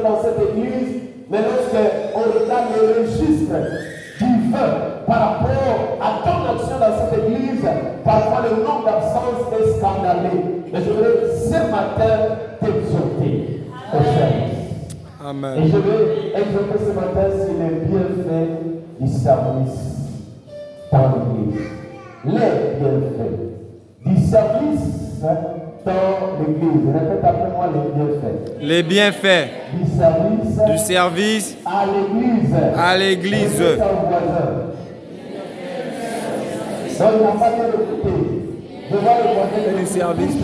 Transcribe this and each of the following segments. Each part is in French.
dans cette église, mais lorsqu'on regarde le registre divin par rapport à ton action dans cette église, parfois le nombre d'absences est scandaleux. Mais je voudrais ce matin t'exhorter au service. Amen. Et je vais exhorter ce matin sur les bienfaits du service dans l'église. Les bienfaits du service dans l'église. Répète après moi les bienfaits. Les bienfaits du service à l'église. À l'église. Donc il n'y a pas de l'écouter. Devant le voisin du service.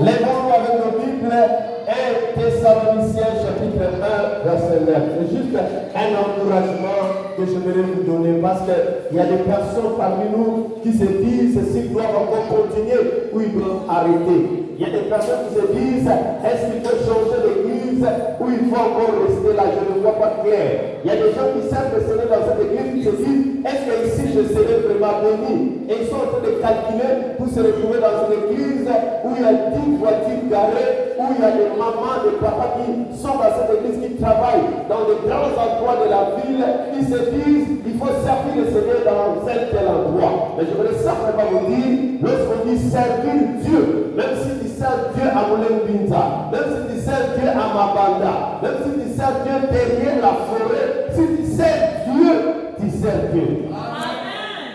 Lèvons-nous avec nos Bibles et Thessaloniciens chapitre 1 verset 9. C'est juste un encouragement que je voudrais vous donner parce qu'il y a des personnes parmi nous qui se disent s'ils doivent encore continuer ou ils doivent arrêter. Il y a des personnes qui se disent est-ce qu'il faut changer d'église ou il faut encore rester là, je ne vois pas clair. Il y a des gens qui savent que c'est dans cette église qui se disent est-ce que ici je serai vraiment béni? Et ils sont en train de calculer pour se retrouver dans une église où il y a 10 voitures garées, où il y a des mamans, des papas qui sont dans cette église, qui travaillent dans de grands endroits de la ville. Ils se disent il faut servir le Seigneur dans tel endroit. Mais je voudrais simplement vous dire, lorsqu'on dit servir Dieu, même si tu sers Dieu à Moulin-Binza, même si tu sers Dieu à Mabanda, même si tu sers Dieu derrière la forêt, si tu sers Dieu, tu sers Dieu.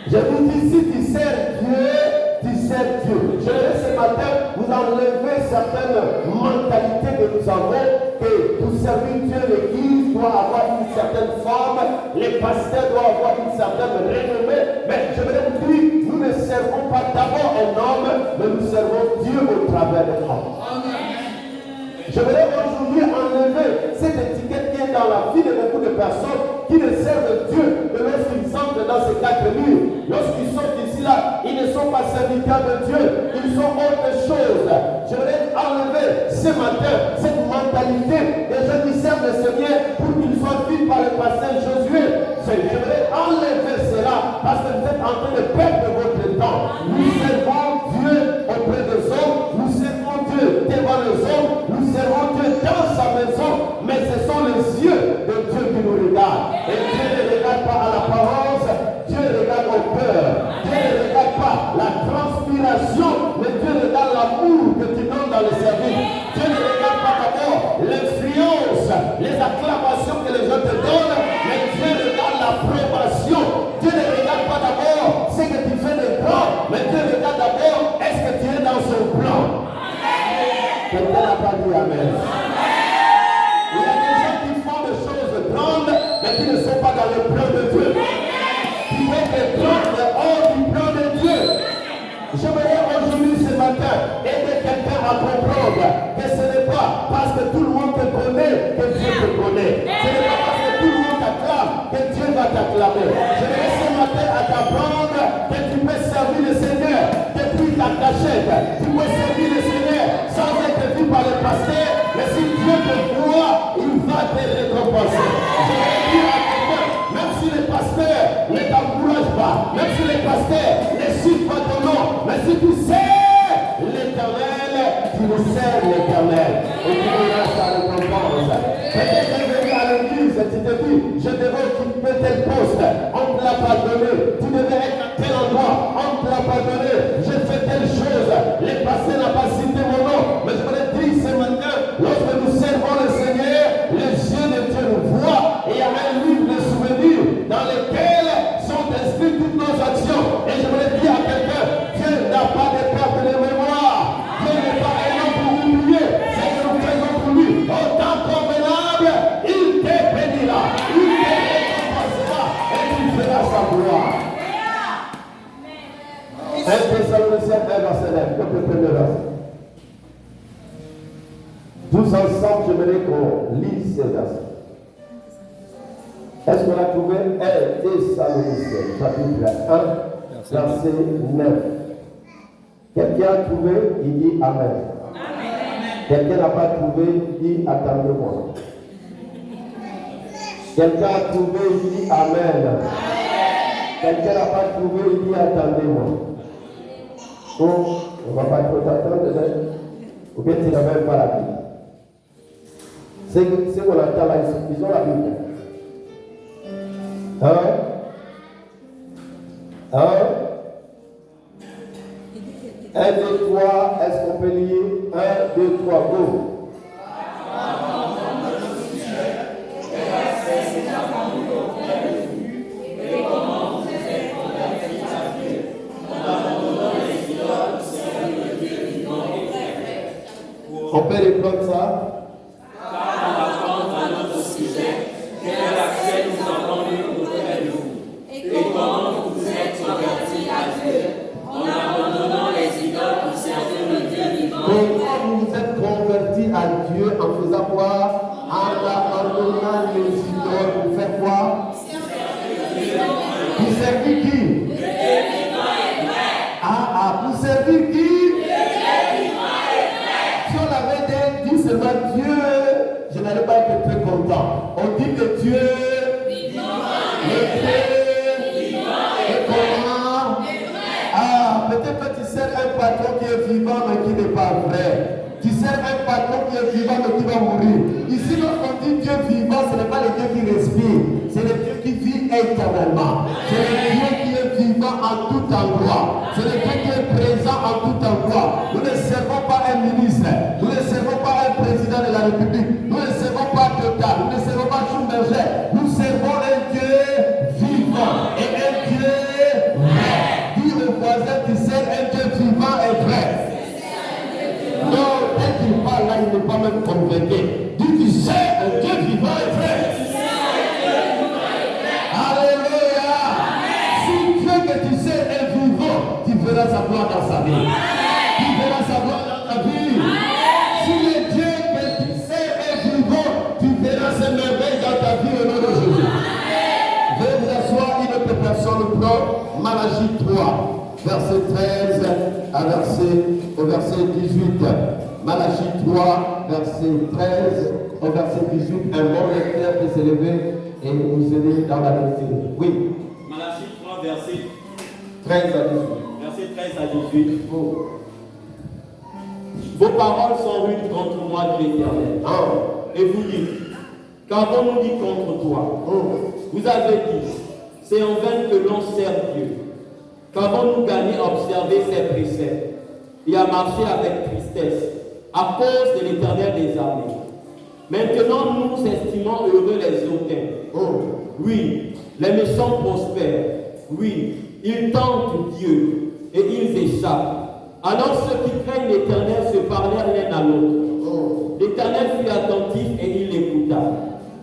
Je vous dis, si tu sers Dieu, tu sers Dieu. Je vais ce matin vous enlever certaines mentalités que nous avons, que pour servir Dieu, l'église doit avoir une certaine forme, les pasteurs doivent avoir une certaine renommée. Mais je vais vous dire, nous ne servons pas d'abord un homme, mais nous servons Dieu au travers de l'homme. Je voudrais aujourd'hui enlever cette étiquette qui est dans la vie de beaucoup de personnes qui ne servent Dieu que lorsqu'ils entrent dans ces 4 murs. Lorsqu'ils sont ici là, ils ne sont pas serviteurs de Dieu, ils sont autre chose. Je voudrais enlever ce matin cette mentalité des gens qui servent le Seigneur pour qu'ils soient vus par le pasteur Josué. Je voudrais enlever cela parce que vous êtes en train de perdre votre temps. Nous servons Dieu auprès des hommes, nous servons Dieu devant les hommes, nous servons Dieu dans sa maison, mais ce sont les yeux de Dieu qui nous regardent. Et Dieu ne regarde pas à l'apparence, Dieu regarde au cœur. Dieu ne regarde pas la transpiration, mais Dieu regarde l'amour que tu donnes dans le service. Dieu ne regarde pas d'abord l'influence, les acclamations que les gens te donnent, mais Dieu regarde l'approbation. Dieu ne regarde pas d'abord ce que tu fais de grand, mais Dieu regarde d'abord est-ce que tu es dans son plan. Quelqu'un n'a pas dit Amen. Il y a des gens qui font des choses grandes, mais qui ne sont pas dans le plan de Dieu. Qui veulent être grandes hors du plan de Dieu. Je voudrais aujourd'hui, ce matin, aider quelqu'un à comprendre que ce n'est pas parce que tout le monde te connaît que Dieu te connaît. Ce n'est pas parce que tout le monde t'acclame que Dieu va t'acclamer. Je voudrais ce matin à t'apprendre que tu peux servir le Seigneur depuis ta cachette. Tu peux servir le Seigneur sans être vu par le pasteur, mais si Dieu te voit, il va te récompenser. Je vais dire à quelqu'un, même si les pasteurs ne t'encouragent pas, même si les pasteurs ne suivent pas ton nom, mais si tu sers l'Éternel, tu le sers l'Éternel. Et tu verras sa récompense. Peut-être que tu es venu à l'église et tu te dis, je devais occuper tel poste, on ne te l'a pas donné. Tu devais être à tel endroit, on ne te l'a pas donné. J'ai fait telle chose, les pasteurs n'ont pas cité mon nom. Mais je voudrais dire ce matin, lorsque nous servons le Seigneur, les yeux de Dieu nous voient. Et il y a un livre de souvenirs dans lequel sont inscrites toutes nos actions. Et je voudrais dire à quelqu'un, Dieu n'a pas de perte de mémoire. Dieu n'est pas un homme pour oublier ce que nous faisons pour lui. Au temps convenable, il te bénira, il te récompensera et il fera sa gloire. 1 Thessaloniciens 1 verset 9, le premier verset. Tous ensemble, j'aimerais qu'on lise ces versets. Est-ce qu'on a trouvé 1 Thessaloniciens, chapitre 1, verset 9? Quelqu'un a trouvé, il dit Amen. Amen. Quelqu'un n'a pas trouvé, il dit attendez-moi. Quelqu'un a trouvé, il dit Amen. Amen. Quelqu'un n'a pas trouvé, il dit attendez-moi. Oh, on ne va pas trop t'attendre. Ou bien tu n'as même pas la Bible. C'est qu'on entend là, ils ont la Bible. Hein? 1, 2, 3, est-ce qu'on peut lire? 1, 2, 3, go! On peut reprendre ça? À Dieu en faisant quoi? En abandonnant les idoles pour faire quoi? Pour servir qui? Pour servir qui? Si on avait dit seulement Dieu, je n'allais pas être très content. On dit que Dieu, le Dieu, et comment? Peut-être que tu sers un patron qui est vivant mais qui n'est pas vrai. Tu sers un patron qui est vivant mais qui va mourir. Ici, lorsqu'on dit Dieu vivant, ce n'est pas le Dieu qui respire, c'est le Dieu qui vit éternellement. C'est le Dieu qui est vivant en tout endroit. C'est le Dieu qui est présent en tout endroit. Nous ne servons pas un ministre, nous ne servons pas un président de la République, nous ne servons pas Total, nous ne servons pas Schumberger. Nous servons un Dieu vivant et un Dieu vrai. Dis au voisin, tu sers un Dieu vivant et vrai. Non, dès qu'il parle là, il n'est pas même convaincu. Dis, tu sais, un Dieu vivant et vrai. Alléluia. Si Dieu que tu sais est vivant, tu verras sa gloire dans sa vie. Tu verras sa gloire dans ta vie. Si le Dieu que tu sais est vivant, tu verras ses merveilles dans ta vie au nom de Jésus. Veuillez vous asseoir, une autre personne prend Malachie 3, verset 13 au verset 18. Malachie 3, verset 13 au verset 18. Un bon lecteur peut s'élever et nous aider dans la lecture. Oui. Malachie 3, verset 13 à 18. Verset 13 à 18. Vos paroles sont rudes contre moi, dit l'Éternel. Et vous dites, qu'avons-nous dit contre toi? Vous avez dit, c'est en vain que l'on sert Dieu. Qu'avons-nous gagné à observer ses préceptes et à marcher avec tristesse à cause de l'Éternel des armées? Maintenant, nous estimons heureux les hautains. Oui, les méchants prospèrent. Oui, ils tentent Dieu et ils échappent. Alors ceux qui craignent l'Éternel se parlèrent l'un à l'autre. L'Éternel fut attentif et il l'écouta.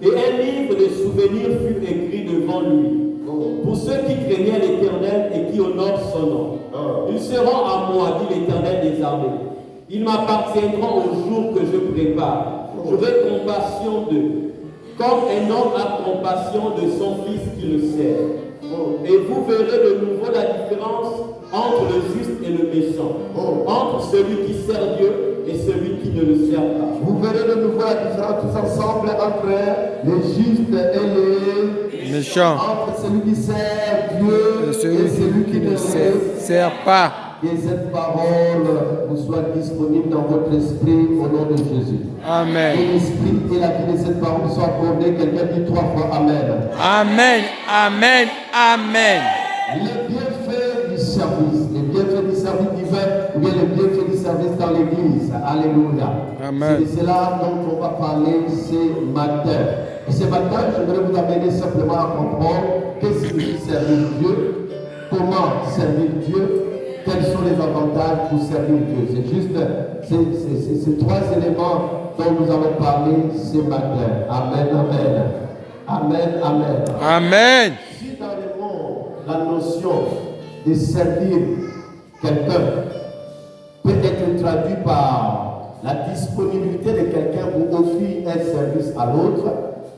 Et un livre de souvenirs fut écrit devant lui. Pour ceux qui craignaient l'Éternel et qui honorent son nom. Ils seront à moi, dit l'Éternel des armées. Ils m'appartiendront au jour que je prépare. J'aurai compassion d'eux, comme un homme a compassion de son fils qui le sert. Et vous verrez de nouveau la différence entre le juste et le méchant, entre celui qui sert Dieu et celui qui ne le sert pas. Vous verrez de nouveau la différence tous ensemble entre les justes et les méchants, entre celui qui sert Dieu et celui qui ne le sert pas. Que cette parole vous soit disponible dans votre esprit au nom de Jésus. Amen. Que l'esprit et la vie de cette parole soient accordés. Quelqu'un dit 3 fois Amen. Amen. Amen. Amen. Les bienfaits du service, les bienfaits du service divin ou bien les bienfaits du service dans l'église. Alléluia. Amen. C'est de cela dont on va parler ce matin. Et ce matin, je voudrais vous amener simplement à comprendre qu'est-ce que signifie servir Dieu, comment servir Dieu, quels sont les avantages pour servir Dieu. C'est juste ces 3 éléments dont nous allons parler ce matin. Amen, amen. Amen, amen. Amen. Si dans le monde, la notion de servir quelqu'un peut être traduite par la disponibilité de quelqu'un pour offrir un service à l'autre,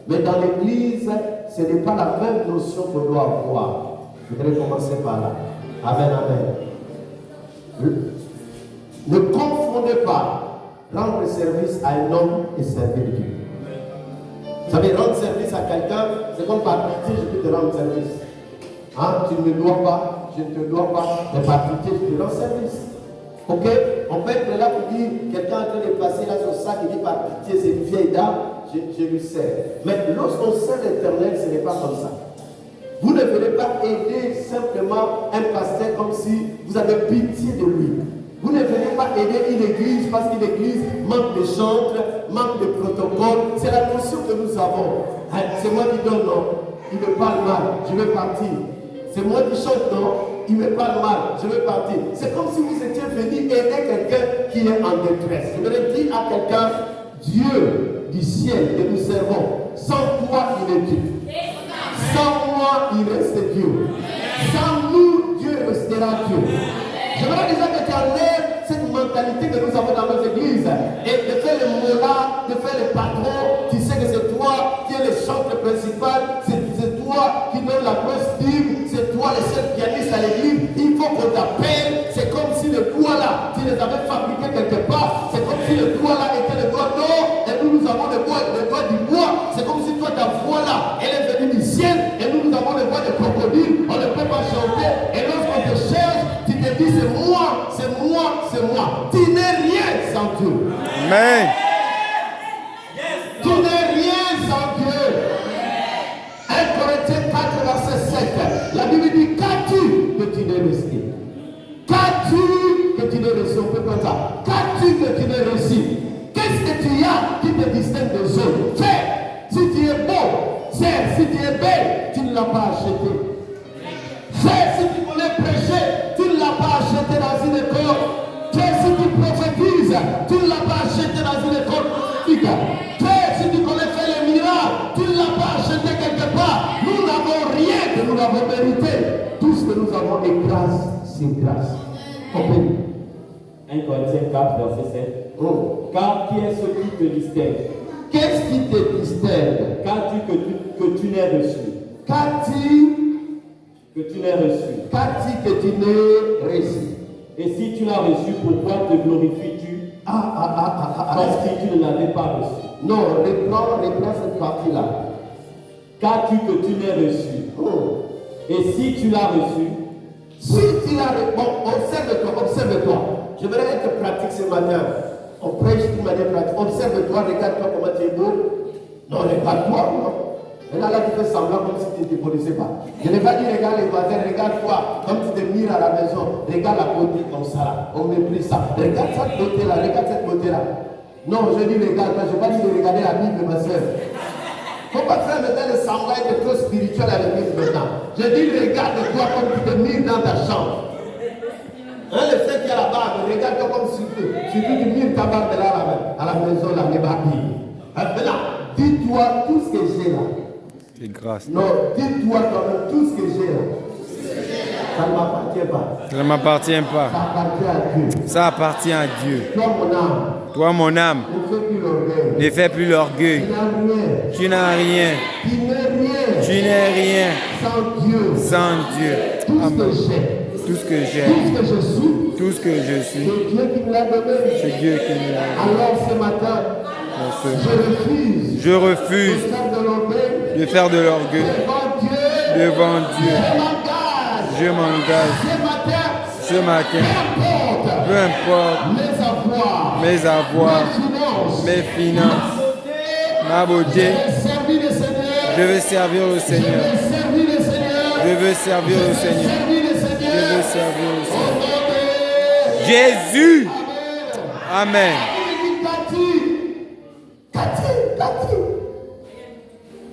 mais dans l'église, ce n'est pas la même notion qu'on doit avoir. Je voudrais commencer par là. Amen, amen. Ne confondez pas rendre service à un homme et servir Dieu. Vous savez, rendre service à quelqu'un, c'est comme par pitié, je peux te rendre service. Tu ne me dois pas, je ne te dois pas, mais par pitié, je te rends service. Ok? On peut être là pour dire, quelqu'un est en train de ça, qui dit par pitié, c'est une vieille dame, je lui sers. Mais lorsqu'on sert l'Éternel, ce n'est pas comme ça. Vous ne venez pas aider simplement un pasteur comme si vous avez pitié de lui. Vous ne venez pas aider une église parce qu'une église manque de chantres, manque de protocole. C'est la notion que nous avons. C'est moi qui donne, non. Il me parle mal, je vais partir. C'est moi qui chante, non. Il me parle mal, je vais partir. C'est comme si vous étiez venu aider quelqu'un qui est en détresse. Je voudrais dire à quelqu'un, Dieu du ciel que nous servons, sans toi il est Dieu. Sans moi il reste Dieu. Sans nous, Dieu restera Dieu. Je voudrais déjà que tu enlèves cette mentalité que nous avons dans nos églises et de faire le mollah, de faire le patron. Tu sais que c'est toi qui es le chanteur principal, c'est toi qui donne la costume, c'est toi le seul pianiste à l'église. Il faut qu'on t'appelle. C'est comme si le doigt là, tu les avais fabriqués quelque part. C'est comme si le doigt là était le doigt d'or et nous avons le doigt du bois. C'est comme si toi ta voix là, elle est venue du ciel et nous avons le doigt de crocodile. On ne peut pas chanter et lorsqu'on te cherche, tu te dis c'est moi, c'est moi, c'est moi. Tu n'es rien sans Dieu. Amen. Tu n'es rien sans Dieu. 1 Corinthiens 4, verset 7. La Bible dit qu'as-tu que tu n'es resté? Qu'as-tu que tu n'es reçu? On peut pas ça. Qu'as-tu que tu n'es reçu? Qu'est-ce que tu as qui te distingue des autres? Fais. Si tu es beau, sers. Si tu es belle, tu ne l'as pas acheté. Fais. Si tu voulais prêcher, tu ne l'as pas acheté dans une école. Fais. Si tu prophétises, tu ne l'as pas acheté dans une école prophétique. Fais. Si tu connais faire les miracles, tu ne l'as pas acheté quelque part. Nous n'avons rien que nous avons mérité. Tout ce que nous avons est grâce, c'est grâce. 1 Corinthiens 4, verset 7. Oh. Car qui est ce qui te distingue? Qu'est-ce qui te distingue? Qu'as-tu que tu n'aies reçu? Qu'as-tu Que tu n'aies reçu. Qu'as-tu que tu n'aies reçu? Et si tu l'as reçu, pourquoi te glorifies-tu? Comme si tu ne l'avais pas reçu. Non, reprends cette partie-là. Qu'as-tu que tu n'aies reçu? Oh. Et si tu l'as reçu, Si tu l'as reçu, bon, observe-toi. Je voudrais être pratique ce matin. On prêche d'une manière pratique. Observe-toi, regarde-toi comment tu es beau. Non, regarde-toi, non. Et là, tu fais semblant comme si tu ne te connaissais pas. Je n'ai pas dit regarde les voisins, regarde-toi, comme tu te mires à la maison. Regarde la beauté comme ça là. On méprise ça. Regarde cette beauté-là, regarde cette beauté-là. Non, je dis regarde, je n'ai pas dit de regarder la Bible, ma soeur. Il ne faut pas faire maintenant le semblant être trop spirituel avec lui maintenant. Je dis regarde-toi comme tu te mires dans ta chambre. Hein, le frère qui a la barbe, regarde-toi comme si tu mires ta barbe là à la maison, là, les barbilles. Maintenant, dis-toi tout ce que j'ai là. C'est grâce. Non, dis-toi toi-même tout ce que j'ai là. Ça ne m'appartient pas. Ça ne m'appartient Ça pas. appartient à Dieu. Ça appartient à Dieu. Toi, mon âme, Toi, mon âme, ne fais plus l'orgueil. ne fais plus l'orgueil. Tu n'as rien. Tu n'as rien. Tu n'es rien. Tu n'es rien Sans Dieu. sans Dieu. Tout ce Amen. que j'ai. Tout ce que j'ai, Tout ce que je suis. tout ce que je suis, C'est Dieu qui me l'a donné. c'est Dieu qui me l'a donné. Alors ce matin, je refuse Je refuse de faire de l'orgueil de faire de l'orgueil devant Dieu. devant Dieu. Je m'engage Ce matin, peu importe mes avoirs, mes finances, ma beauté, je veux servir le Seigneur. Je veux servir le Seigneur. Je veux servir le Seigneur. Jésus. Amen. Cathy,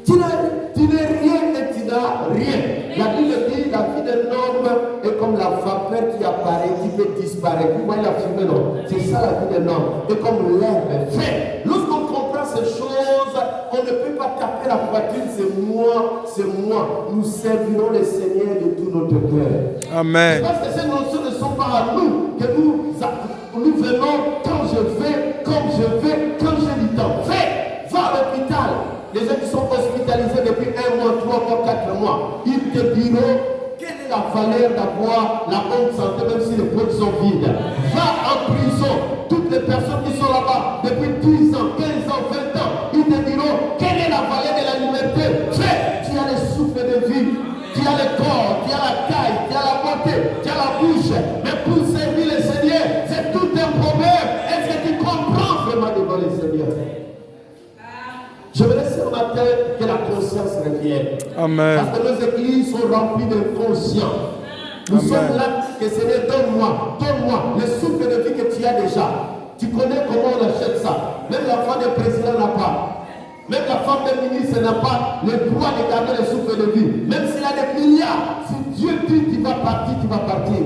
tu n'es rien et tu n'as rien. La Bible dit la vie d'un homme est comme la vapeur qui apparaît, qui peut disparaître. Vous voyez la fumée, non? C'est ça la vie d'un homme. Et comme l'herbe fait. Lorsqu'on comprend ces choses, on ne peut pas taper la poitrine, c'est moi, c'est moi. Nous servirons le Seigneur de tout notre cœur. Amen. Parce que ces notions ne sont pas à nous, que nous venons quand je vais, comme je vais, quand j'ai du temps. Fais, va à l'hôpital. Les gens qui sont hospitalisés depuis 1 mois, 3 mois, 4 mois, ils te diront quelle est la valeur d'avoir la bonne santé, même si les poches sont vides. Va en prison. Toutes les personnes qui sont là-bas depuis 10 ans, 15 ans, 20 ans, ils te diront quelle est la valeur de la liberté. Fais, tu as le souffle de vie, tu as le corps, tu as la taille, tu as la beauté, tu as la bouche. Mais pour servir le Seigneur, c'est tout un problème. Est-ce que tu comprends vraiment devant le le Seigneur. Je me laisse ce matin que la conscience revienne. Amen. Parce que nos églises sont remplies de conscience. Nous sommes là, que Seigneur, donne-moi le souffle de vie que tu as déjà. Tu connais comment on achète ça. Même la femme du président n'a pas. Même la femme du ministre n'a pas le droit de garder le souffle de vie. Même s'il a des milliards, si Dieu dit tu vas partir, tu vas partir.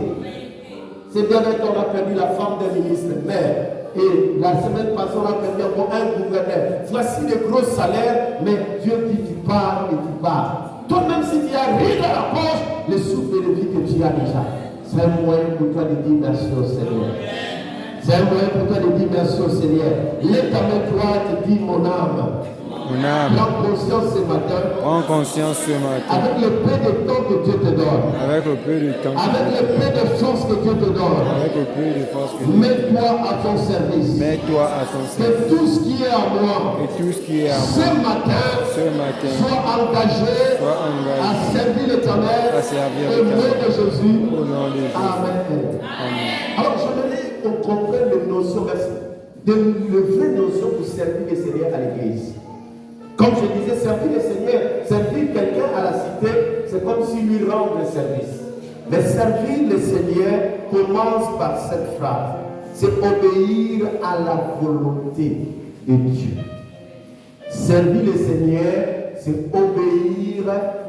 C'est bien qu'on a perdu la femme d'un ministre, mère. Et la semaine passée, on a perdu encore un gouverneur. Voici des gros salaires, mais Dieu dit tu pars et tu pars. Toi-même, si tu as rien dans la poche, le souffle de vie que tu as déjà, c'est un moyen pour toi de dire merci au Seigneur. C'est un moyen pour toi de dire merci au Seigneur. Lève ta main, toi, et te dis mon âme. Mon âme. Prends conscience ce matin. Prends conscience ce matin. Avec le peu de temps que Dieu te donne. Avec le peu de temps. Avec le peu de force que Dieu te donne. Avec le peu de force que Dieu te donne. Mets-toi à ton service. Mets-toi à ton Que service. tout ce qui est à moi, Et tout ce qui est à ce moi, matin, ce matin, soit engagé à servir l'Éternel. à servir Au nom l'Éternel. de Jésus. Au nom de Jésus. Amen. Amen. Alors, j'aimerais qu'on comprenne les notions, les vraies notions pour servir le Seigneur à l'église. Comme je disais, servir le Seigneur, servir quelqu'un à la cité, c'est comme si lui rendre le service. Mais servir le Seigneur commence par cette phrase. C'est obéir à la volonté de Dieu. Servir le Seigneur, c'est obéir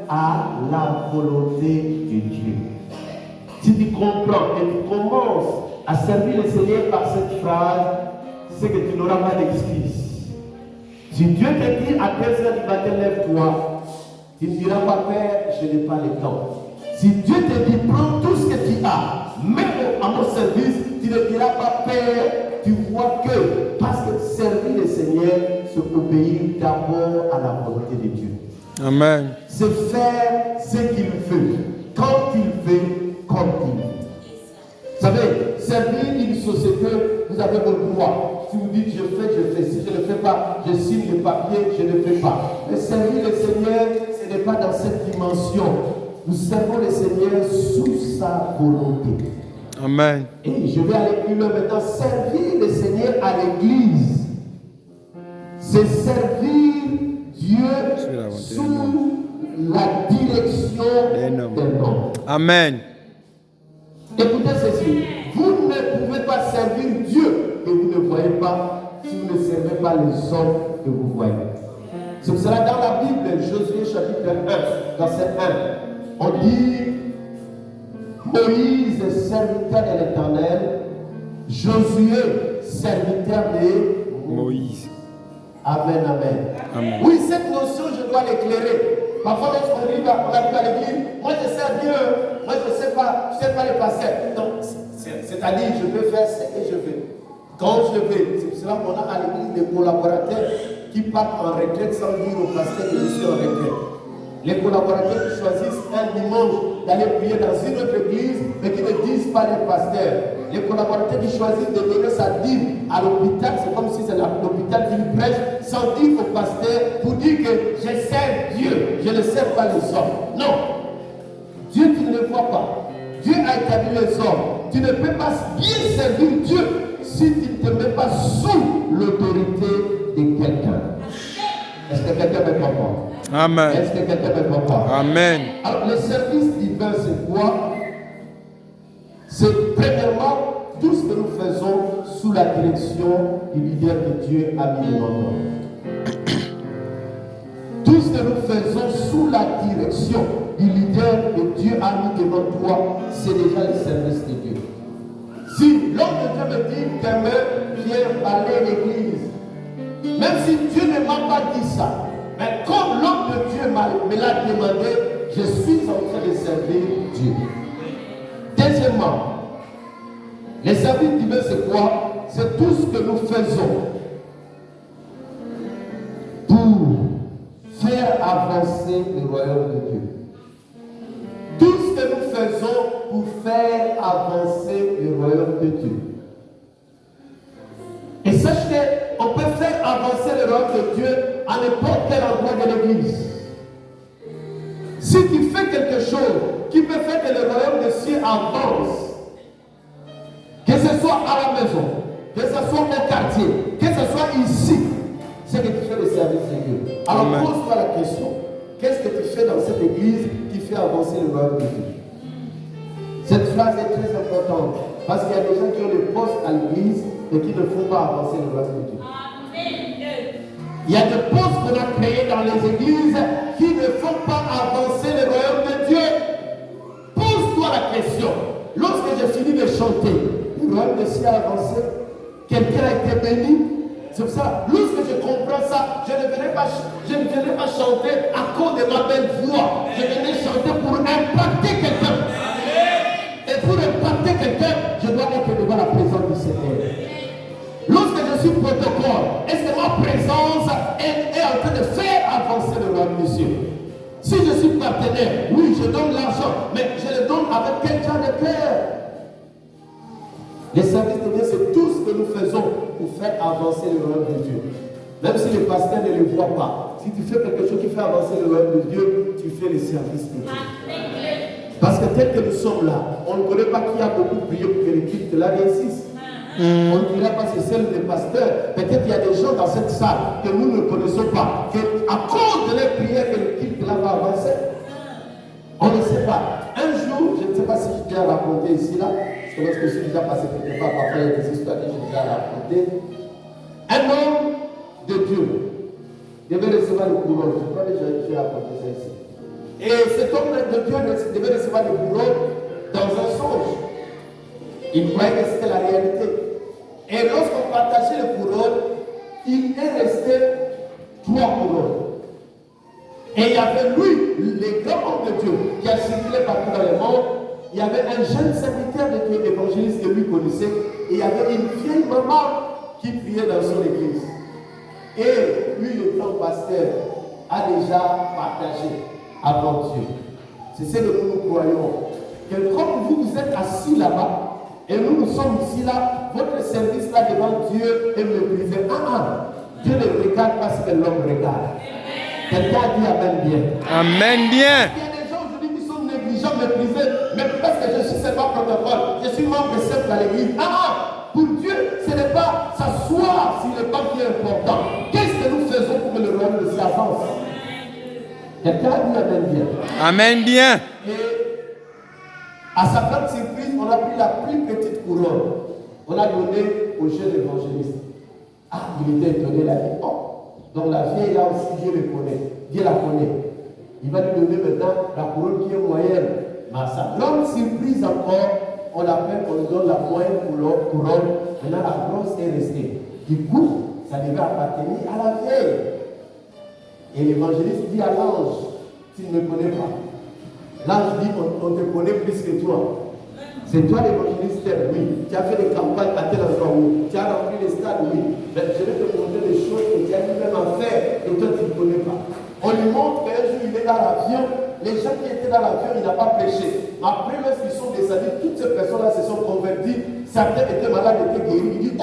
à la volonté de Dieu. Si tu comprends et tu commences à servir le Seigneur par cette phrase, c'est que tu n'auras pas d'excuse. Si Dieu te dit à 15h du matin, lève-toi, tu ne diras pas, Père, je n'ai pas le temps. Si Dieu te dit, prends tout ce que tu as, mets-le à mon service, tu ne diras pas, Père, tu vois que, parce que servir le Seigneur, c'est obéir d'abord à la volonté de Dieu. Amen. C'est faire ce qu'il veut, quand il veut, comme il veut. Vous savez, servir une société, vous avez le droit. Si vous dites je fais. Si je ne le fais pas, je signe le papier, je ne le fais pas. Mais servir le Seigneur, ce n'est pas dans cette dimension. Nous servons le Seigneur sous sa volonté. Amen. Et je vais aller plus loin maintenant. Servir le Seigneur à l'église, c'est servir Dieu sous la direction d'un homme. Amen. Écoutez ceci, vous ne pouvez pas servir Dieu que vous ne voyez pas si vous ne servez pas les hommes que vous voyez. C'est pour cela dans la Bible, Josué chapitre 1, verset 1, on dit Moïse, serviteur de l'Éternel, Josué, serviteur de Moïse. Amen, amen. Amen. Oui, cette notion, je dois l'éclairer. Parfois, lorsqu'on arrive à l'église, moi je sais bien, moi je ne sais pas les passer. Donc, c'est-à-dire, je peux faire ce que je veux. Quand je veux, c'est pour cela qu'on a à l'église des collaborateurs qui partent en retraite sans dire au pasteur que je suis en retraite. Les collaborateurs qui choisissent un dimanche d'aller prier dans une autre église, mais qui ne disent pas les pasteurs. Les collaborateurs qui choisissent de donner sa dîme à l'hôpital, c'est comme si c'est l'hôpital qui prêche, sans dire au pasteur pour dire que je sers Dieu, je ne sers pas les hommes. Non. Dieu, tu ne le vois pas. Dieu a établi les hommes. Tu ne peux pas bien servir Dieu si tu ne te mets pas sous l'autorité de quelqu'un. Est-ce que quelqu'un me comprend? Amen. Est-ce que quelqu'un me comprend? Amen. Alors, le service divin, c'est quoi? C'est premièrement tout ce que nous faisons sous la direction du leader que Dieu a mis devant nous. Tout ce que nous faisons sous la direction du leader que Dieu a mis devant toi, c'est déjà le service de Dieu. Si l'homme de Dieu me dit demain, viens aller à l'église, même si Dieu ne m'a pas dit ça, mais comme l'homme de Dieu me l'a demandé, je suis en train de servir Dieu. Deuxièmement, le service divin, c'est quoi? C'est tout ce que nous faisons pour faire avancer le royaume de Dieu. Tout ce que nous faisons pour faire avancer le royaume de Dieu. Et sache qu'on peut faire avancer le royaume de Dieu à n'importe quel endroit de l'église. Si tu fais quelque chose qui peut faire que le royaume de Dieu avance, que ce soit à la maison, que ce soit au quartier, que ce soit ici, Alors Amen. pose-toi la question. Qu'est-ce que tu fais dans cette église qui fait avancer le royaume de Dieu? Cette phrase est très importante parce qu'il y a des gens qui ont des postes à l'église mais qui ne font pas avancer le royaume de Dieu. Il y a des postes qu'on a créés dans les églises qui ne font pas avancer le royaume de Dieu. Pose-toi la question. Lorsque j'ai fini de chanter, le royaume de Dieu a avancé. Quelqu'un a été béni. C'est pour ça, lorsque je comprends ça, je ne venais pas chanter à cause de ma belle voix. Je venais chanter pour impacter quelqu'un. Et pour impacter quelqu'un, je dois être devant la présence du Seigneur. Lorsque je suis protocole, est-ce que ma présence est en train de faire avancer le royaume de Dieu? Si je suis partenaire, oui, je donne l'argent, mais je le donne avec quel genre de cœur? Les services de Dieu, c'est tout ce que nous faisons pour faire avancer le royaume de Dieu. Même si le pasteur ne le voit pas, si tu fais quelque chose qui fait avancer le royaume de Dieu, tu fais le service de Dieu. Parce que tel que nous sommes là, on ne connaît pas qui a beaucoup prié pour que l'équipe de la réussisse. On ne dirait pas que c'est celle des pasteurs. Peut-être qu'il y a des gens dans cette salle que nous ne connaissons pas. Que à cause de leur prière, que l'équipe de là va avancer. On ne sait pas. Un jour, je ne sais pas si je t'ai raconté ici là, parce que lorsque je suis déjà passé quelque part, parfois il y a des histoires que j'ai déjà racontées. Un homme de Dieu devait recevoir le couronne. Je crois que j'ai raconté ça ici. Et cet homme de Dieu devait recevoir le couronne dans un songe. Il croyait que c'était la réalité. Et lorsqu'on partageait le couronne, il est resté 3 couronnes. Et il y avait lui, le grand homme de Dieu, qui a circulé partout dans le monde. Il y avait un jeune serviteur de Dieu, évangéliste, que lui connaissait. Et il y avait une vieille maman qui priait dans son église. Et lui, le grand pasteur, a déjà partagé avant Dieu. C'est ce que nous croyons. Que comme vous êtes assis là-bas, et nous sommes ici là, votre service là devant Dieu est méprisé. Dieu ne regarde pas ce que l'homme regarde. Quelqu'un dit Amen bien. Amen bien. Il y a des gens aujourd'hui qui sont négligents, méprisés, mais parce que je suis seulement protocole, je suis membre de cette à l'église. Pour Dieu, ce n'est pas s'asseoir sur le banc qui est important. Qu'est-ce que nous faisons pour que le royaume de Dieu avance? Quelqu'un dit Amen bien. Amen bien. Et à sa grande surprise, on a pris la plus petite couronne. On a donné au jeune évangéliste. Il était étonné, il a dit, donc la vieille là aussi, Dieu le connaît. Dieu la connaît. Il va lui donner maintenant la couronne qui est moyenne. Mais à sa grande surprise encore, on l'appelle, on lui donne la moyenne couronne. Maintenant la grosse est restée. Du coup, ça devait appartenir à la vieille. Et l'évangéliste dit à l'ange, tu ne me connais pas. L'ange dit, on te connaît plus que toi. C'est toi l'évangéliste, oui. Tu as fait des campagnes à tel endroit, oui. Tu as rempli les stades, oui. Mais je vais te montrer des choses que tu as lui-même à faire et toi tu ne connais pas. On lui montre qu'un jour il est dans l'avion, les gens qui étaient dans l'avion, il n'a pas prêché. Après, lorsqu'ils sont descendus, toutes ces personnes-là se sont converties. Certains étaient malades, étaient guéris. Il dit,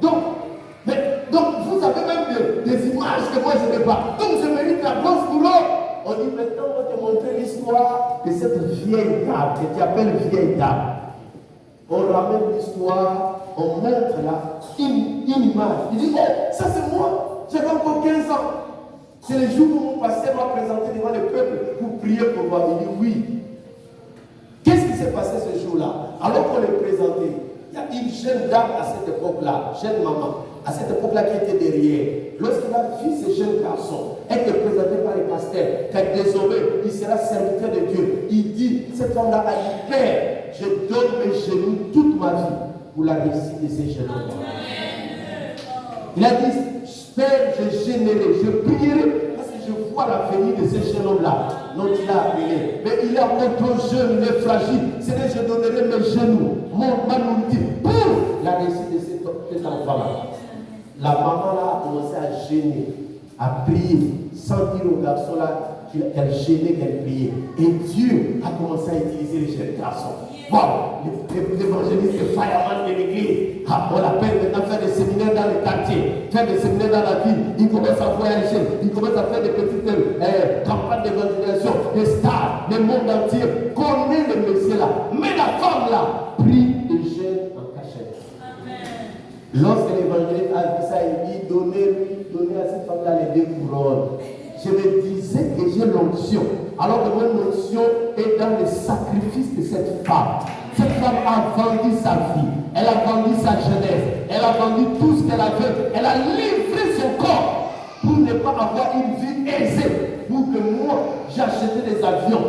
donc vous avez même des images que moi je n'ai pas. Donc je mérite la grosse couronne. On dit maintenant, on va te montrer l'histoire de cette vieille dame, que tu appelles vieille dame. On ramène l'histoire, on montre là une image. Il dit, ça c'est moi, j'avais encore 15 ans. C'est le jour où mon pasteur m'a présenté devant le peuple pour prier pour moi. Il dit, oui. Qu'est-ce qui s'est passé ce jour-là? Alors qu'on les présentait, il y a une jeune dame à cette époque-là, jeune maman, à cette époque-là qui était derrière. Lorsqu'il a vu ce jeune garçon être présenté par les pasteurs, que désormais il sera serviteur de Dieu, il dit, cette femme-là a dit, Père, je donne mes genoux toute ma vie pour la réussite de ces jeunes hommes. Il a dit, Père, je gênerai, je prierai, parce que je vois la venue de ces jeunes hommes-là, dont il a appelé. Mais il est encore trop jeune, il est fragile. C'est que je donnerai mes genoux, ma nourriture, pour la réussite de cet enfant-là. La maman là a commencé à gêner, à prier, sans dire au garçon là qu'elle gênait, qu'elle priait. Et Dieu a commencé à utiliser les jeunes garçons. L'évangéliste, le fireman de l'église, on l'appelle maintenant faire des séminaires dans les quartiers, faire des séminaires dans la ville. Il commence à voyager, il commence à faire des petites campagnes d'évangélisation, des stars, le monde entier. Connaît le monsieur là. Mais la femme là prie les jeunes en cachette. Lorsque l'évangéliste a vu ça, il dit donnez à cette femme-là les 2 couronnes. je me disais que j'ai l'onction. Alors que mon onction est dans le sacrifice de cette femme. Cette femme a vendu sa vie, elle a vendu sa jeunesse, elle a vendu tout ce qu'elle avait, elle a livré son corps pour ne pas avoir une vie aisée, pour que moi j'achète des avions.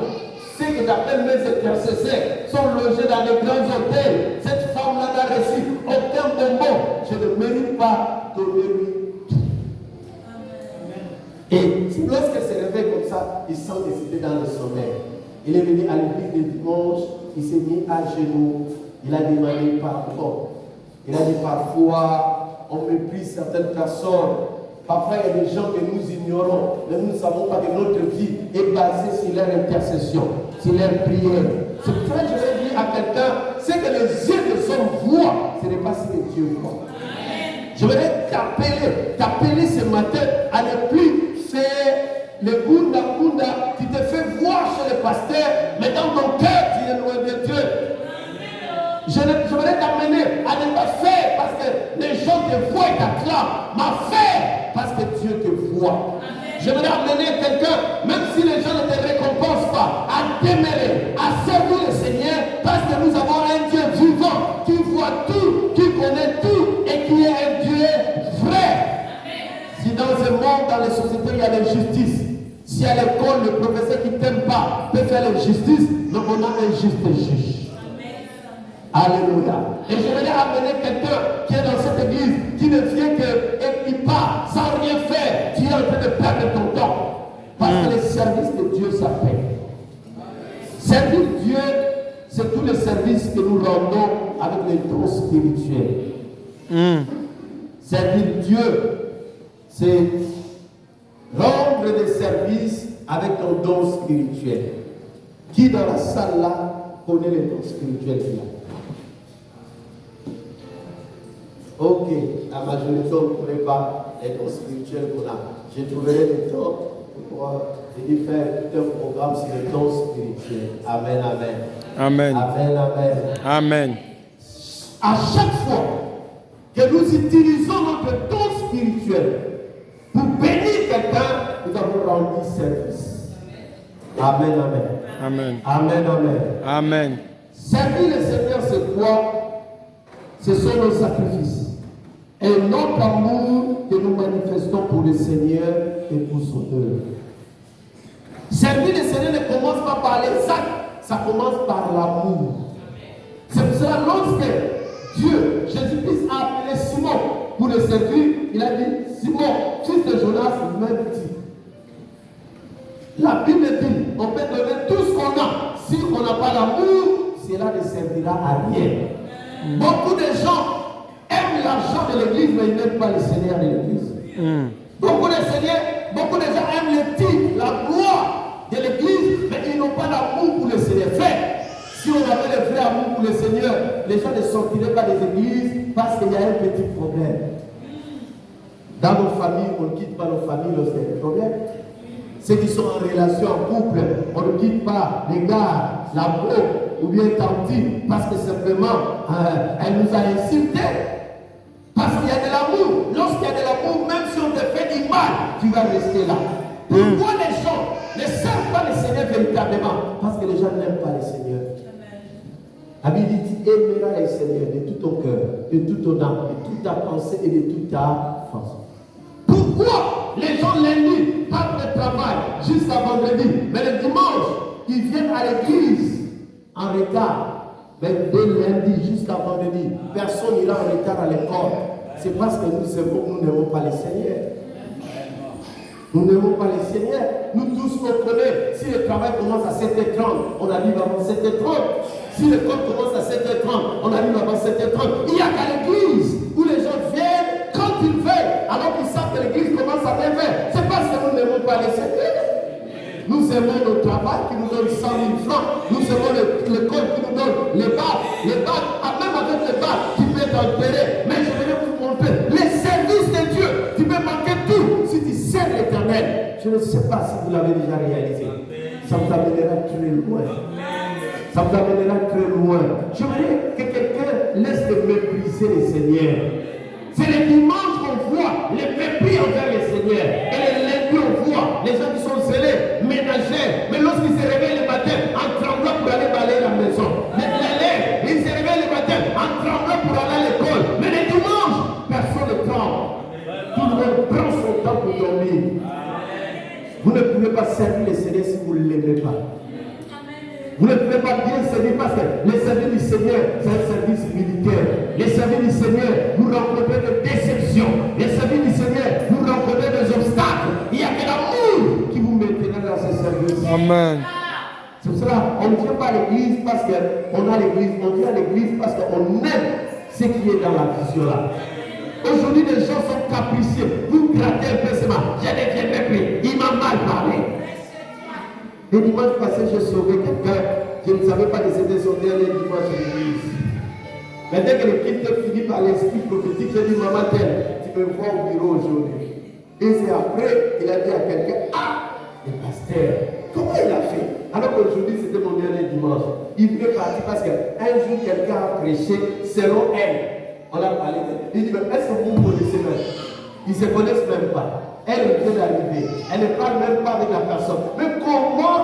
Ceux que j'appelle mes intercesseurs sont logés dans les grands hôtels. Cette femme-là n'a reçu aucun bonbon. Je ne mérite pas de lui. Et lorsqu'elle se réveille comme ça, il sent que c'était dans le sommeil. Il est venu à l'église le dimanche, il s'est mis à genoux, il a demandé pardon. Il a dit parfois, on méprise certaines personnes. Parfois, il y a des gens que nous ignorons, mais nous ne savons pas que notre vie est basée sur leur intercession, sur leur prière. C'est pour ça que je vais dire à quelqu'un, c'est que les yeux de son voient, ce n'est pas ce que Dieu voit. Je voudrais t'appeler ce matin à ne plus faire le gunda. Tu te fais voir chez le pasteur, mais dans ton cœur, tu es loin de Dieu. Je voudrais t'amener à ne pas faire parce que les gens te voient et t'acclament, mais faire parce que Dieu te voit. Je voudrais amener quelqu'un, même si les gens ne te récompensent pas, à demeurer, à servir le Seigneur, parce que nous avons un Dieu vivant qui voit tout, qui connaît tout et qui est un Dieu vrai. Si dans ce monde, dans les sociétés, il y a l'injustice, si à l'école, le professeur qui ne t'aime pas peut faire l'injustice, nous on a un juste juge. Alléluia. Et je voudrais amener quelqu'un qui est dans cette église, qui ne vient que et qui part sans rien faire. Tu es en train de perdre ton temps. Parce que le service de Dieu, ça paie. Servir Dieu, c'est tout le service que nous rendons avec les dons spirituels. Servir Dieu, c'est rendre des services avec ton don spirituel. Qui dans la salle là connaît les dons spirituels qu'il a? Ok, la majorité on ne connaît pas les dons spirituels qu'on a. Je trouverai le temps pour faire tout un programme sur les dons spirituels. Amen, amen. Amen. Amen, amen. Amen. À chaque fois que nous utilisons notre don spirituel pour bénir quelqu'un, nous avons rendu service. Amen, amen. Amen. Amen, amen. Amen. Servir le Seigneur, c'est quoi? Ce sont nos sacrifices. Et notre amour que nous manifestons pour le Seigneur et pour son œuvre. Servir le Seigneur ne commence pas par les actes, ça commence par l'amour. C'est pour cela lorsque Dieu, Jésus-Christ a appelé Simon pour le servir, il a dit, Simon, fils de Jonas, même dit. La Bible dit, on peut donner tout ce qu'on a. Si on n'a pas l'amour, cela ne servira à rien. Beaucoup de gens aiment l'argent de l'église, mais ils n'aiment pas le Seigneur de l'église. Beaucoup de gens aiment le titre, la gloire de l'église, mais ils n'ont pas l'amour pour le Seigneur. Frère, si on avait le vrai amour pour le Seigneur, les gens ne sortiraient pas des églises parce qu'il y a un petit problème. Dans nos familles, on ne quitte pas nos familles lorsqu'il y a des problèmes. Ceux qui sont en relation, en couple, on ne quitte pas les gars, la peau ou bien tantine, parce que simplement, elle nous a insultés. Parce qu'il y a de l'amour. Lorsqu'il y a de l'amour, même si on te fait du mal, tu vas rester là. Pourquoi les gens ne servent pas le Seigneur véritablement? Parce que les gens n'aiment pas le Seigneur. La Bible dit, tu aimeras le Seigneur de tout ton cœur, de toute ton âme, de toute ta pensée et de toute ta force. Pourquoi les gens lundi partent de travail jusqu'à vendredi, mais le dimanche, ils viennent à l'église en retard? Mais dès lundi jusqu'à vendredi, personne n'ira en retard à l'école. C'est parce que nous n'aimons pas le Seigneur. Nous n'aimons pas le Seigneur. Nous tous comprenons. Si le travail commence à 7h30, on arrive avant 7h30. Si l'école commence à 7h30, on arrive avant 7h30. Il n'y a qu'à l'église où les gens viennent quand ils veulent, alors qu'ils savent que l'église commence à 9h. C'est parce que nous n'aimons pas le Seigneur. Nous aimons le travail qui nous donne 100 000 francs. Nous aimons l'école qui nous donne les bacs. Les bacs, même avec les bacs, tu peux t'enterrer. Mais je vais vous montrer les services de Dieu. Tu peux manquer tout si tu sers l'Éternel. Je ne sais pas si vous l'avez déjà réalisé. Ça vous amènera très loin. Ça vous amènera très loin. Je voudrais que quelqu'un laisse de mépriser le Seigneur. C'est le dimanche qu'on voit le mépris envers le Seigneur. Et le lundi on voit les gens domine. Vous ne pouvez pas servir le Seigneur si vous ne l'aimez pas. Vous ne pouvez pas bien servir parce que le service du Seigneur, c'est un service militaire. Le service du Seigneur, vous rencontrez des déceptions. Le service du Seigneur, vous rencontrez des obstacles. Il n'y a que l'amour qui vous maintiendra dans ce service. Amen. C'est pour cela qu'on ne vient pas à l'église parce qu'on a l'église. On vient à l'église parce qu'on aime ce qui est dans la vision là. Aujourd'hui, les gens sont capricieux. Vous grattez un peu seulement. Je ne viendrai plus. Il m'a mal parlé. Le dimanche passé, j'ai sauvé quelqu'un. Je ne savais pas que c'était son dernier dimanche à l'église. Mais dès que le culte est fini par l'esprit prophétique, j'ai dit, maman, tu me vois au bureau aujourd'hui. Et c'est après qu'il a dit à quelqu'un, ah, le pasteur, comment il a fait? Alors qu'aujourd'hui, c'était mon dernier dimanche. Il voulait partir parce qu'un jour, quelqu'un a prêché selon elle. On a parlé d'elle. Il dit, mais est-ce que vous connaissez même? Ils ne se connaissent même pas. Elle vient d'arriver. Elle ne parle même pas avec la personne. Mais comment,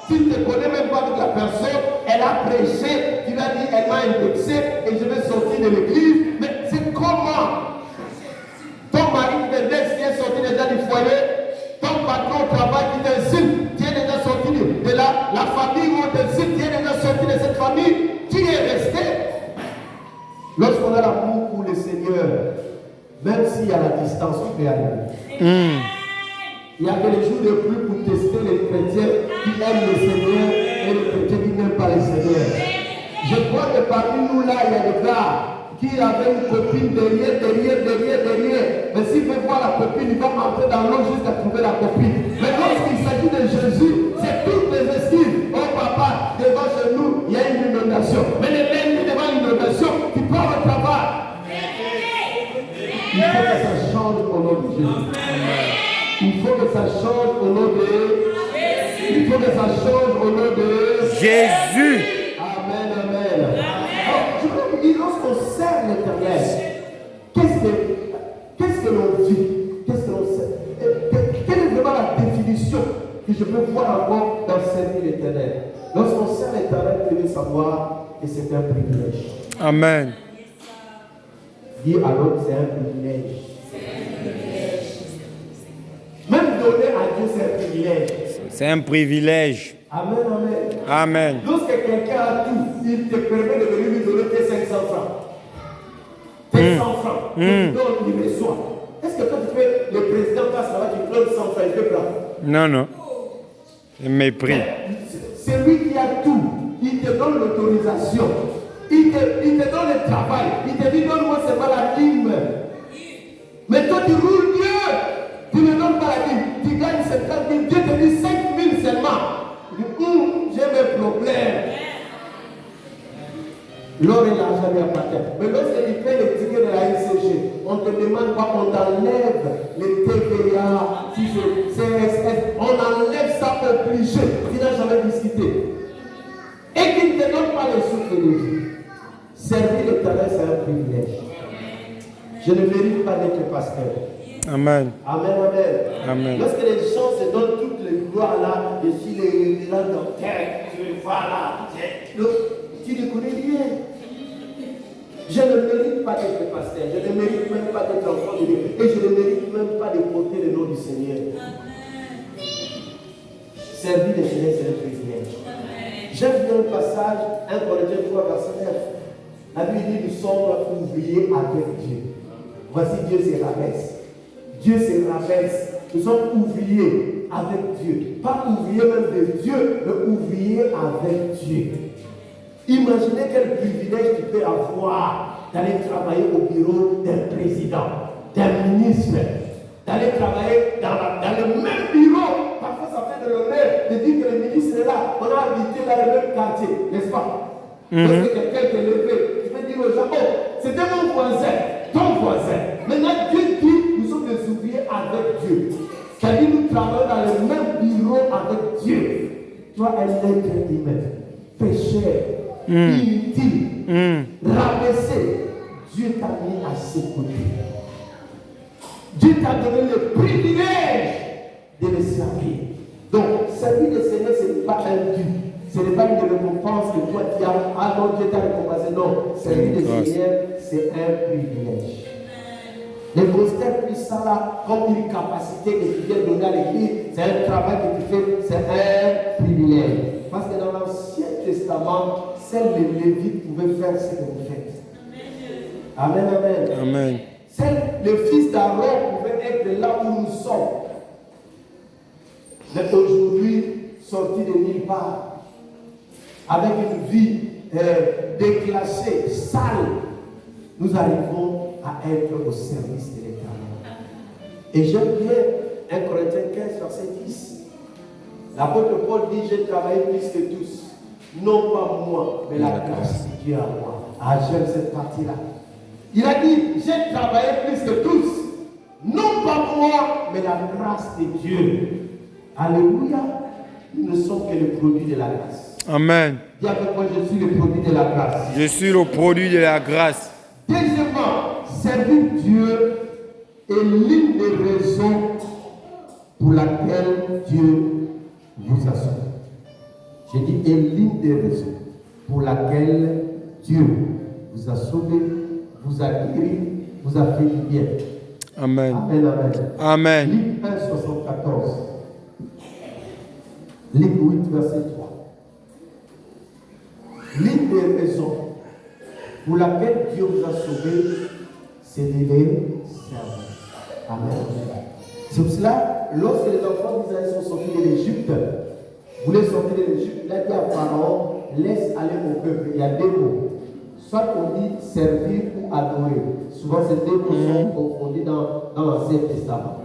tu ne te connais même pas avec la personne, elle a prêché, tu l'as dit, elle m'a indexé et je vais sortir de l'église. Mais c'est comment? Ton mari qui t'indexe, qui est sorti déjà du foyer, ton patron au travail qui t'insulte, tu es déjà sorti de la famille où on t'insulte, tu es déjà sorti de cette famille, tu es resté. Lorsqu'on a l'amour pour le Seigneur, même s'il y a la distance, on peut arriver. Il y a que les jours de pluie pour tester les chrétiens qui aiment le Seigneur et les chrétiens qui n'aiment pas le Seigneur. Je crois que parmi nous là, il y a des gars qui avaient une copine derrière. Mais s'il veut voir la copine, il va entrer dans l'eau jusqu'à trouver la copine. Mais lorsqu'il s'agit de Jésus, c'est toutes les excuses. Oh papa, devant chez nous, il y a une inondation. Mais le lundi devant l'inondation, tu pars au travail. Il faut que ça change au nom de Jésus. Il faut que ça change au nom de Jésus. Il faut que ça change au nom de Jésus. Amen, amen. Alors, je veux dire, lorsqu'on sert l'Éternel, qu'est-ce que l'on vit? Qu'est-ce que l'on sert? Quelle est vraiment la définition que je peux voir encore dans servir l'Éternel? Lorsqu'on sert l'Éternel, vous devez savoir que c'est un privilège. Amen. Dis à l'autre, c'est un privilège. Même donner à Dieu, c'est un privilège. C'est un privilège. Amen, amen. Amen. Lorsque quelqu'un a tout, il te permet de venir lui donner tes 500 francs. Tes 100 francs. Il donne, il reçoit. Est-ce que quand tu fais le président passe là-bas, tu prends 100 francs, il te prend? Non, non. C'est mépris. C'est lui qui a tout. Il te donne l'autorisation. Il te donne le travail. Il te dit, donne-moi seulement la dîme. Mais toi, tu roules mieux. Tu ne donnes pas la dîme. Tu gagnes 50 000. Dieu te dit 5 000 seulement. Tu dis, j'ai mes problèmes. L'or et l'argent lui appartiennent. Mais lorsqu'il paie les tickets de la ICG, on ne te demande pas, on t'enlève les TVA, CSS, on enlève ça obligé. Tu n'as jamais discuté. Et qu'il ne te donne pas le souffle de vie. Servir l'Éternel, c'est un privilège. Je ne mérite pas d'être pasteur. Amen. Amen, amen. Amen. Lorsque les gens se donnent toutes les gloires là, je suis les docteurs, tu me vois là, tu ne connais rien. Je ne mérite pas d'être pasteur, je ne mérite même pas d'être enfant de Dieu, et je ne mérite même pas de porter le nom du Seigneur. Servir le Seigneur, c'est un privilège. J'aime bien le passage, 1 Corinthiens 3, verset 9. La Bible dit, nous sommes ouvriers avec Dieu. Voici Dieu se rabaisse. Dieu se rabaisse. Nous sommes ouvriers avec Dieu. Pas ouvriers même de Dieu, mais ouvriers avec Dieu. Imaginez quel privilège tu peux avoir d'aller travailler au bureau d'un président, d'un ministre, d'aller travailler dans le même bureau. Parfois ça fait de l'honneur de dire que le ministre est là. On a habité dans le même quartier, n'est-ce pas? Parce que quelqu'un t'est levé, tu peux dire aux gens, oh, c'était mon voisin, ton voisin. Maintenant Dieu dit, nous sommes des ouvriers avec Dieu. C'est-à-dire nous travaillons dans le même bureau avec Dieu. Toi, un être humain, pécheur, inutile, rabaissé, Dieu t'a mis à ses côtés. Dieu t'a donné le privilège de le servir. Donc, servir le Seigneur, ce n'est pas un dû. Ce n'est pas une récompense que toi tu as. Ah non, Dieu t'a récompensé. Non, servir le Seigneur, c'est un privilège. Les considèrent puissants là comme une capacité que tu viens donner à l'église. C'est un travail que tu fais, c'est un privilège. Parce que dans l'Ancien Testament, seuls les Lévites pouvaient faire ce que vous faites. Amen, amen. Amen. Seuls le fils d'Aaron pouvait être là où nous sommes. Mais aujourd'hui, sortis de nulle part, avec une vie déclassée, sale, nous arrivons à être au service de l'Éternel. Et j'aime bien 1 Corinthiens 15, verset 10. L'apôtre Paul dit, j'ai travaillé plus que tous. Non pas moi, mais la grâce de Dieu à moi. Ah, j'aime cette partie-là. Il a dit, j'ai travaillé plus que tous. Non pas moi, mais la grâce de Dieu. Alléluia. Nous ne sommes que le produit de la grâce. Amen. Dis avec moi, je suis le produit de la grâce. Je suis le produit de la grâce. Deuxièmement, servir Dieu est l'une des raisons pour laquelle Dieu vous a sauvé. J'ai dit, est l'une des raisons pour laquelle Dieu vous a sauvé, vous a guéri, vous a fait du bien. Amen. Amen, amen. Amen. Luc 1, 74. Luc 8, verset 3. L'une des raisons pour laquelle Dieu vous a sauvé, c'est de les servir. Amen. C'est pour cela, lorsque les enfants d'Israël sont sortis de l'Égypte, voulaient sortir de l'Égypte, il a dit à Pharaon, laisse aller mon peuple. Il y a deux mots. Soit on dit servir ou adorer. Souvent, ces deux mots sont confondus dans l'Ancien Testament.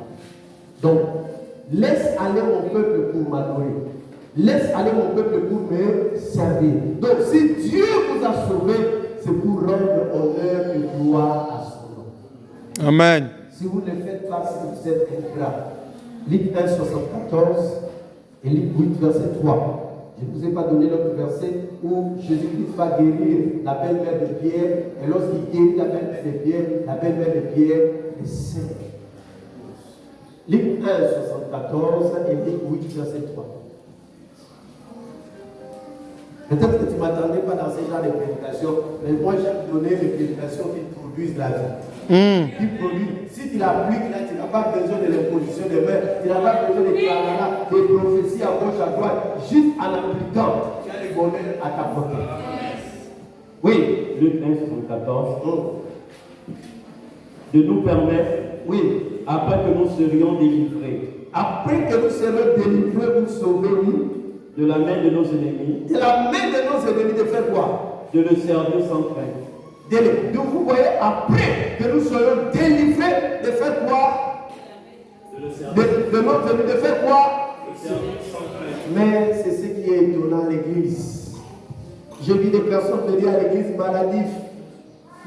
Donc, laisse aller mon peuple pour m'adorer. Laisse aller mon peuple pour me servir. Donc, si Dieu vous a sauvé, c'est pour rendre honneur et gloire à son nom. Amen. Si vous ne le faites pas, si vous êtes ingrat. Luc 1, 74 et Luc 8, verset 3. Je ne vous ai pas donné l'autre verset où Jésus-Christ va guérir la belle-mère de Pierre. Et lorsqu'il guérit la belle-mère de Pierre, est sainte. Luc 1, 74 et Luc 8, verset 3. Peut-être que tu ne m'attendais pas dans ce genre de prédication, mais moi j'aime donner les prédications qui produisent la vie. Qui produisent. Si tu l'appliques là, tu n'as pas besoin de l'imposition de mains, tu n'as pas besoin de des prophéties à gauche, à droite. Juste en appliquant, tu as le bonheur à ta portée. Oui. Luc 1, 74. De nous permettre, oui, après que nous serions délivrés. Après que nous serons délivrés ou sauvés, oui. De la main de nos ennemis. De la main de nos ennemis, de faire quoi? De le servir sans crainte. Donc vous voyez, après que nous soyons délivrés, de faire quoi? De nos ennemis, de faire quoi? De servir sans crainte. Mais c'est ce qui est étonnant à l'église. J'ai vu des personnes venir à l'église maladives.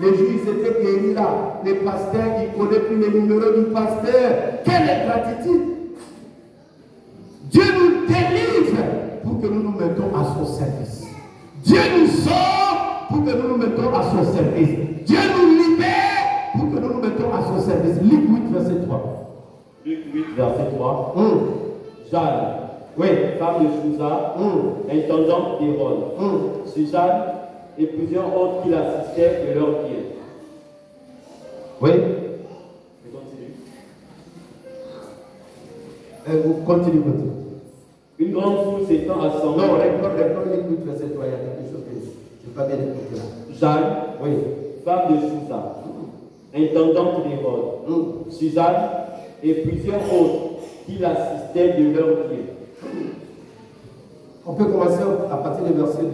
Les juifs étaient guéris là. Les pasteurs, ils ne connaissent plus les numéros du pasteur. Quelle gratitude! Dieu nous délivre pour que nous nous mettons à son service. Dieu nous sauve pour que nous nous mettons à son service. Dieu nous libère pour que nous nous mettons à son service. Luc 8, verset 3. Luc 8, verset 3. Jeanne, oui, femme de Sousa, intendante d'Hérode. Suzanne et plusieurs autres qui l'assistaient de leurs pieds. Oui. Je continue. Vous continuez. Une grande foule s'étant assemblée. Non, reprends les 8, verset 3. Il y a quelque chose que je n'ai pas bien écouté là. Jeanne, Oui. femme de Sousa, intendante d'Hérode. Suzanne et plusieurs autres qui l'assistaient de leurs pieds. On peut commencer à partir du verset 2.